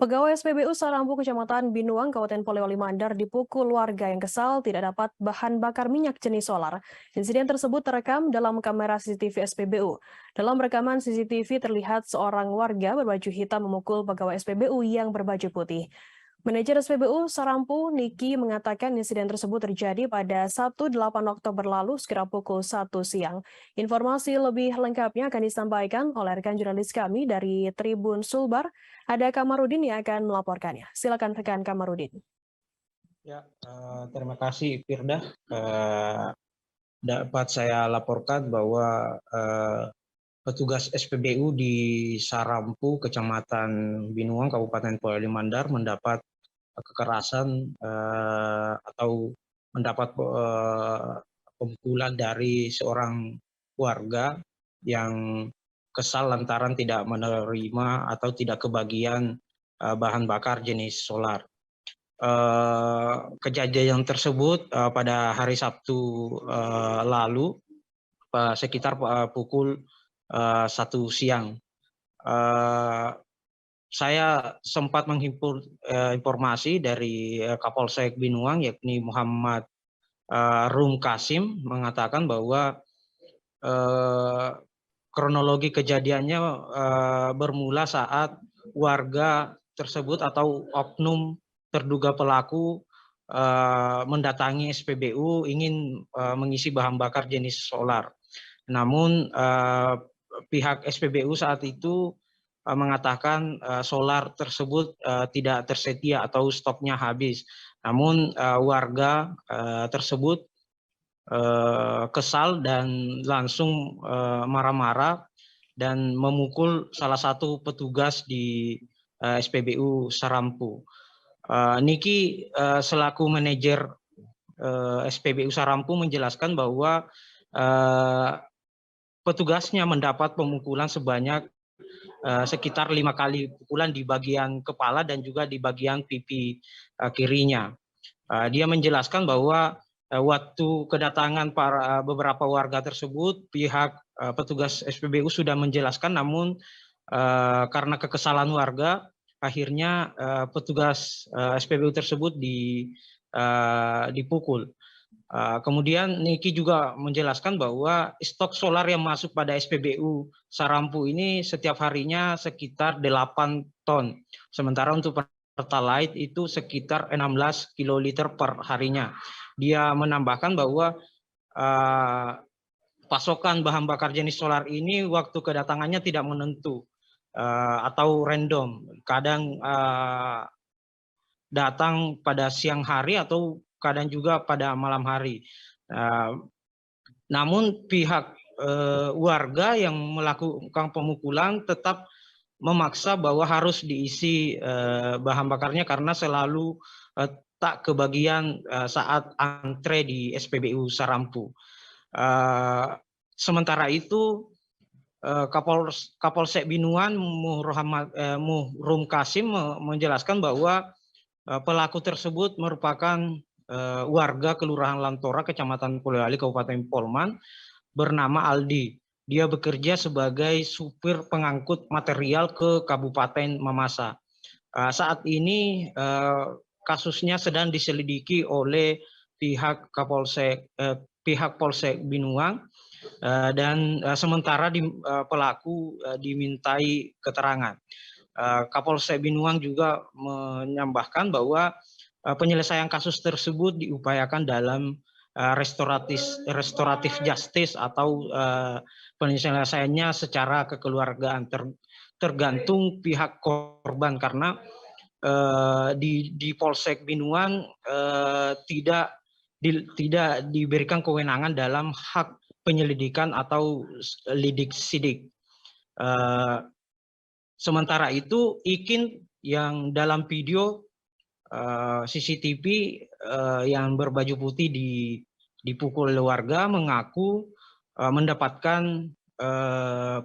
Pegawai SPBU Sarampu Kecamatan Binuang, Kabupaten Polewali Mandar dipukul warga yang kesal tidak dapat bahan bakar minyak jenis solar. Insiden tersebut terekam dalam kamera CCTV SPBU. Dalam rekaman CCTV terlihat seorang warga berbaju hitam memukul pegawai SPBU yang berbaju putih. Manajer SPBU Sarampu, Niki, mengatakan insiden tersebut terjadi pada Sabtu 8 Oktober lalu sekira pukul 1 siang. Informasi lebih lengkapnya akan disampaikan oleh rekan jurnalis kami dari Tribun Sulbar. Ada Kamarudin yang akan melaporkannya. Silakan rekan Kamarudin. Ya, terima kasih Firda. Dapat saya laporkan bahwa petugas SPBU di Sarampu, Kecamatan Binuang, Kabupaten Polewali Mandar mendapat kekerasan atau mendapat pemukulan dari seorang warga yang kesal lantaran tidak menerima atau tidak kebagian bahan bakar jenis solar. Kejadian tersebut pada hari Sabtu lalu sekitar pukul 1 siang. Saya sempat menghimpun informasi dari Kapolsek Binuang, yakni Muhammad Rum Kasim, mengatakan bahwa kronologi kejadiannya bermula saat warga tersebut atau oknum terduga pelaku mendatangi SPBU ingin mengisi bahan bakar jenis solar. Namun pihak SPBU saat itu mengatakan solar tersebut tidak tersedia atau stoknya habis. Namun warga tersebut kesal dan langsung marah-marah dan memukul salah satu petugas di SPBU Sarampu. Niki selaku manajer SPBU Sarampu menjelaskan bahwa petugasnya mendapat pemukulan sebanyak sekitar 5 kali pukulan di bagian kepala dan juga di bagian pipi kirinya. Dia menjelaskan bahwa waktu kedatangan beberapa warga tersebut, pihak petugas SPBU sudah menjelaskan, namun karena kekesalan warga, akhirnya petugas SPBU tersebut dipukul. Kemudian Niki juga menjelaskan bahwa stok solar yang masuk pada SPBU Sarampu ini setiap harinya sekitar 8 ton. Sementara untuk Pertalite itu sekitar 16 kiloliter per harinya. Dia menambahkan bahwa pasokan bahan bakar jenis solar ini waktu kedatangannya tidak menentu atau random. Kadang datang pada siang hari atau kadang juga pada malam hari. Namun pihak warga yang melakukan pemukulan tetap memaksa bahwa harus diisi bahan bakarnya karena selalu tak kebagian saat antre di SPBU Sarampu. Sementara itu Kapolsek Binuan Muhrum Kasim menjelaskan bahwa pelaku tersebut merupakan warga Kelurahan Lantora, Kecamatan Polewali, Kabupaten Polman, bernama Aldi. Dia bekerja sebagai supir pengangkut material ke Kabupaten Mamasa. Saat ini kasusnya sedang diselidiki oleh pihak Polsek Binuang dan sementara pelaku dimintai keterangan. Kapolsek Binuang juga menambahkan bahwa penyelesaian kasus tersebut diupayakan dalam restoratif justice atau penyelesaiannya secara kekeluargaan, tergantung pihak korban, karena di Polsek Binuang tidak diberikan kewenangan dalam hak penyelidikan atau lidik sidik. Sementara itu Ikin yang dalam video CCTV yang berbaju putih dipukul warga mengaku mendapatkan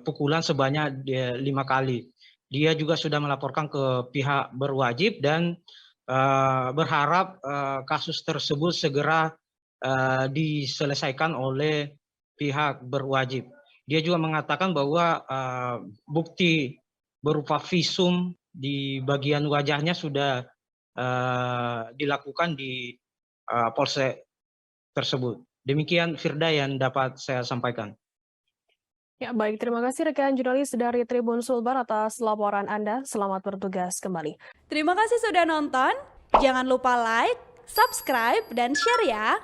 pukulan sebanyak 5 kali. Dia juga sudah melaporkan ke pihak berwajib dan berharap kasus tersebut segera diselesaikan oleh pihak berwajib. Dia juga mengatakan bahwa bukti berupa visum di bagian wajahnya sudah dilakukan di polsek tersebut. Demikian Firda yang dapat saya sampaikan. Ya, baik. Terima kasih rekan jurnalis dari Tribun Sulbar atas laporan Anda. Selamat bertugas kembali. Terima kasih sudah nonton. Jangan lupa like, subscribe, dan share ya.